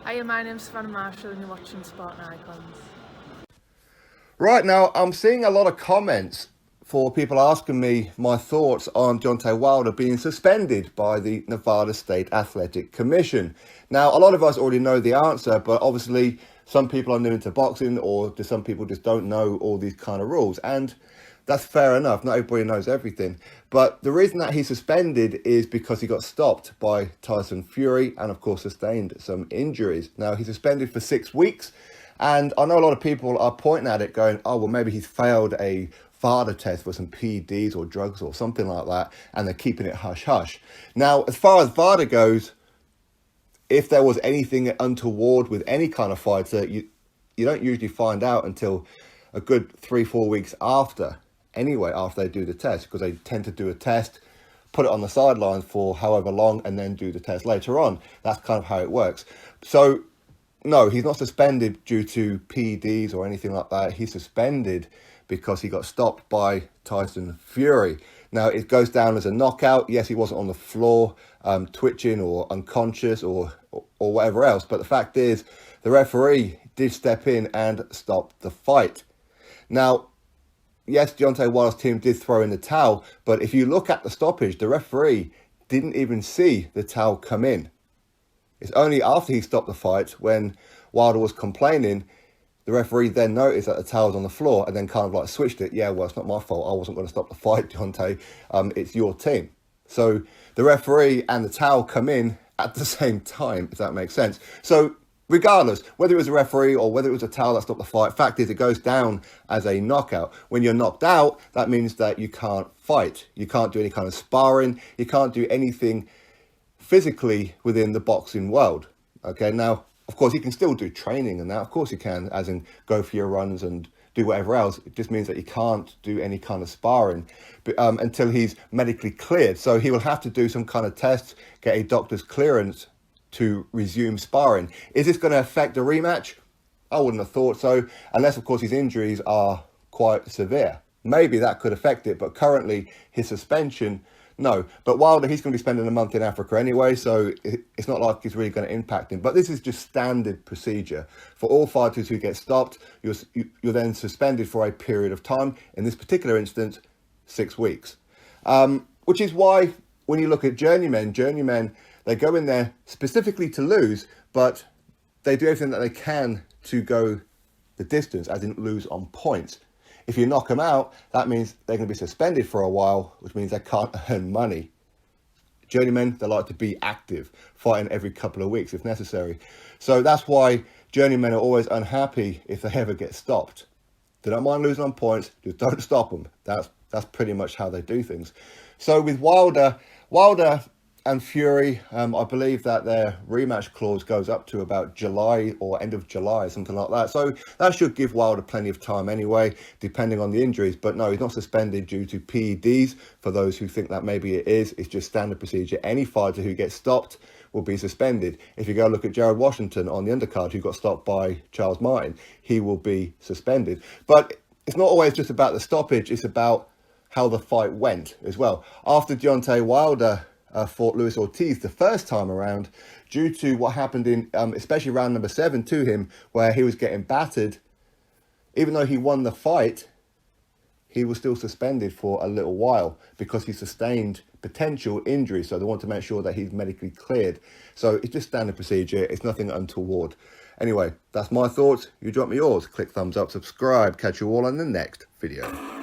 Hiya, my name's Savannah Marshall and you're watching Sport and Icons. Right, now I'm seeing a lot of comments for people asking me my thoughts on Deontay Wilder being suspended by the Nevada State Athletic Commission. Now, a lot of us already know the answer, but obviously some people are new into boxing, or just some people just don't know all these kind of rules. And that's fair enough. Not everybody knows everything. But the reason that he's suspended is because he got stopped by Tyson Fury and, of course, sustained some injuries. Now, he's suspended for 6 weeks. And I know a lot of people are pointing at it going, oh, well, maybe he's failed a VADA test for some PEDs or drugs or something like that, and they're keeping it hush-hush. Now, as far as VADA goes, if there was anything untoward with any kind of fighter, you don't usually find out until a good 3-4 weeks after. Anyway, after they do the test, because they tend to do a test, put it on the sidelines for however long, and then do the test later on. That's kind of how it works. So, no, he's not suspended due to PEDs or anything like that. He's suspended because he got stopped by Tyson Fury. Now, it goes down as a knockout. Yes, he wasn't on the floor, twitching or unconscious or whatever else. But the fact is, the referee did step in and stop the fight. Now, yes, Deontay Wilder's team did throw in the towel, but if you look at the stoppage, the referee didn't even see the towel come in. It's only after he stopped the fight, when Wilder was complaining, the referee then noticed that the towel's on the floor and then kind of like switched it. Yeah, well, it's not my fault. I wasn't going to stop the fight, Deontay. It's your team. So the referee and the towel come in at the same time, if that makes sense. So regardless, whether it was a referee or whether it was a towel that stopped the fight, fact is it goes down as a knockout. When you're knocked out, that means that you can't fight. You can't do any kind of sparring. You can't do anything physically within the boxing world. Okay, now, of course, you can still do training and that. Of course you can, as in go for your runs and do whatever else. It just means that you can't do any kind of sparring until he's medically cleared. So he will have to do some kind of tests, get a doctor's clearance to resume sparring. Is this going to affect a rematch? I wouldn't have thought so, unless, of course, his injuries are quite severe. Maybe that could affect it, but currently his suspension, no. But Wilder, he's going to be spending a month in Africa anyway, so it's not like it's really going to impact him. But this is just standard procedure. For all fighters who get stopped, you're then suspended for a period of time. In this particular instance, 6 weeks. Which is why, when you look at journeymen, they go in there specifically to lose, but they do everything that they can to go the distance, as in lose on points. If you knock them out, that means they're going to be suspended for a while, which means they can't earn money. Journeymen, they like to be active, fighting every couple of weeks if necessary. So that's why journeymen are always unhappy if they ever get stopped. They don't mind losing on points, just don't stop them. That's pretty much how they do things. So with Wilder and Fury, I believe that their rematch clause goes up to about July or end of July, something like that. So that should give Wilder plenty of time anyway, depending on the injuries. But no, he's not suspended due to PEDs. For those who think that maybe it is, it's just standard procedure. Any fighter who gets stopped will be suspended. If you go look at Jared Washington on the undercard, who got stopped by Charles Martin, he will be suspended. But it's not always just about the stoppage, it's about how the fight went as well. After Deontay Wilder fought Luis Ortiz the first time around, due to what happened in especially round number 7 to him, where he was getting battered, even though he won the fight, he was still suspended for a little while because he sustained potential injuries. So they want to make sure that he's medically cleared. So it's just standard procedure. It's nothing untoward. Anyway, that's my thoughts. You drop me yours. Click thumbs up, subscribe. Catch you all on the next video.